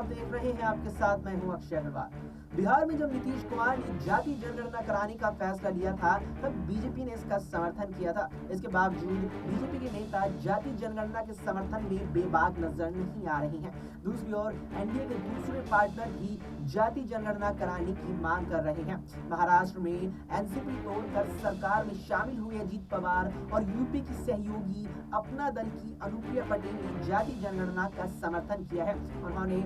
आप देख रहे हैं आपके साथ मैं हूं अक्षय अग्रवाल। बिहार में जब नीतीश कुमार ने जाति जनगणना कराने का फैसला लिया था, तब बीजेपी ने इसका समर्थन किया था। इसके बावजूद बीजेपी के नेता जाति जनगणना के समर्थन में बेबाक नजर नहीं आ रहे हैं। दूसरी ओर एनडीए के दूसरे पार्टनर भी जाति जनगणना कराने की मांग कर रहे हैं। महाराष्ट्र में एनसीपी तोड़कर सरकार में शामिल हुए अजीत पवार और यूपी की सहयोगी अपना दल की अनुप्रिया पटेल ने जाति जनगणना का समर्थन किया है। उन्होंने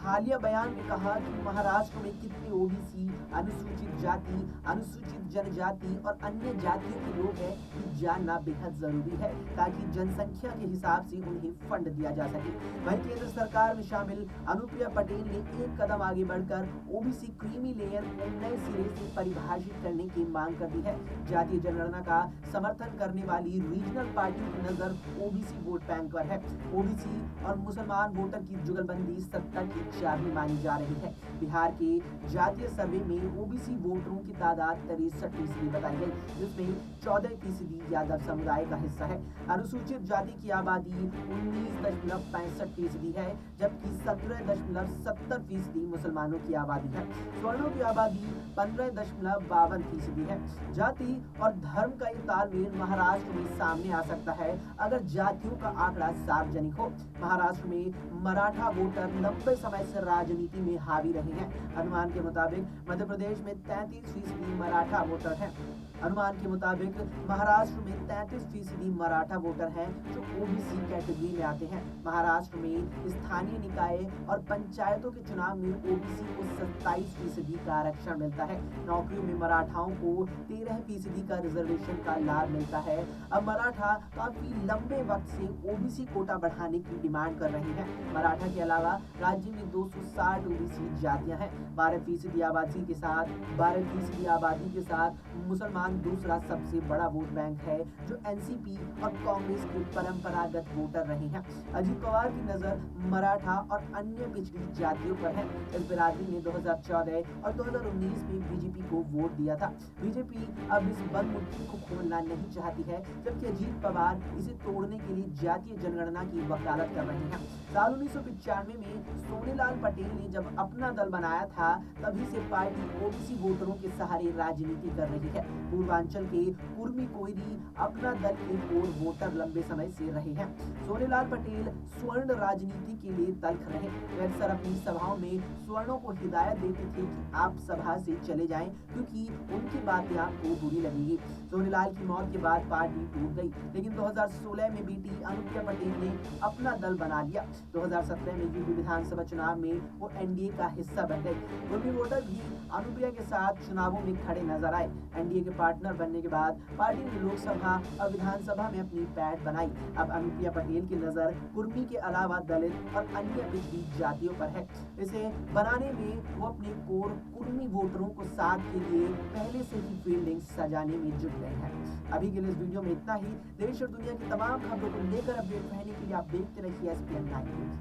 हालिया बयान में कहा कि महाराष्ट्र में कितने ओबीसी, अनुसूचित जाति, अनुसूचित जनजाति और अन्य जातियों के लोग हैं, ये जानना बेहद जरूरी है ताकि जनसंख्या के हिसाब से उन्हें फंड दिया जा सके। वहीं केंद्र सरकार में शामिल अनुप्रिया पटेल ने एक कदम आगे बढ़कर ओबीसी क्रीमी लेयर को नए सिरे से परिभाषित करने की मांग कर दी है। जातीय जनगणना का समर्थन करने वाली रीजनल पार्टियों की नजर ओबीसी वोट बैंक पर है। ओबीसी और मुसलमान वोटर की जुगलबंदी सत्ता की चाबी मानी जा रही है। बिहार के जातीय सर्वे में ओबीसी वोटरों की तादाद 63% बताई गई, जिसमें 14% यादव समुदाय का हिस्सा है। अनुसूचित जाति की आबादी 19.65% है, जबकि 17.70% मुसलमानों की आबादी है। स्वर्णों की आबादी 15.52% है। जाति और धर्म का ये तालमेल महाराष्ट्र में सामने आ सकता है अगर जातियों का आंकड़ा सार्वजनिक हो। महाराष्ट्र में मराठा वोटर लंबे समय से राजनीति में हावी रहे हैं। अनुमान के मुताबिक मध्य प्रदेश में 33% मराठा वोटर हैं। अनुमान के मुताबिक महाराष्ट्र में 33% मराठा वोटर हैं जो ओबीसी कैटेगरी में आते हैं। महाराष्ट्र में स्थानीय निकाय और पंचायतों के चुनाव में ओबीसी को 27% का आरक्षण मिलता है। नौकरियों में मराठाओं को 13% का रिजर्वेशन का लाभ मिलता है। अब मराठा काफी लंबे वक्त से ओबीसी कोटा बढ़ाने की डिमांड कर रहे हैं। मराठा के अलावा राज्य में 260 ओबीसी जातियां हैं। 12% आबादी के साथ मुसलमान दूसरा सबसे बड़ा वोट बैंक है, जो एनसीपी और कांग्रेस के परंपरागत वोटर रहे हैं। अजीत पवार की नजर मराठा और अन्य पिछड़ी जातियों पर है। इस बिरादरी ने 2014 और 2019 में बीजेपी को वोट दिया था। बीजेपी अब इस बंद मुट्ठी को खोलना नहीं चाहती है, जबकि अजीत पवार इसे तोड़ने के लिए जातीय जनगणना की वकालत कर रहे हैं। साल 1995 में सोनेलाल पटेल ने जब अपना दल बनाया था, तभी से पार्टी ओबीसी वोटरों के सहारे राजनीति कर रही है। पूर्वांचल के कुर्मी कोयरी अपना दल के कोर वोटर लंबे समय से रहे हैं। सोनेलाल पटेल स्वर्ण राजनीति के लिए तल्ख रहे। वे अक्सर अपनी सभाओं में स्वर्णों को हिदायत देते थे कि आप सभा से चले जाएं, क्योंकि उनकी बातें आपको बुरी लगेगी। सोनेलाल की मौत के बाद पार्टी टूट गई, लेकिन 2016 में बेटी अनुप्रिया पटेल ने अपना दल बना लिया। 2017 में यूपी विधानसभा चुनाव में वो एनडीए का हिस्सा बन गई। कुर्मी वोटर भी अनुप्रिया के साथ चुनावों में खड़े नजर आए। एनडीए के पार्टनर बनने के बाद पार्टी ने लोकसभा और विधानसभा में अपनी पैठ बनाई। अब अनुप्रिया पटेल की नजर कुर्मी के अलावा दलित और अन्य पिछड़ी जातियों पर है। इसे बनाने में वो अपने कोर कुर्मी वोटरों को साथ के लिए पहले से ही फील्डिंग सजाने में जुट गए हैं। अभी के लिए इस वीडियो में इतना ही। देश और दुनिया की तमाम खबरों को लेकर अपडेट रहने के लिए आप देखते रहिए SPN 9 न्यूज़।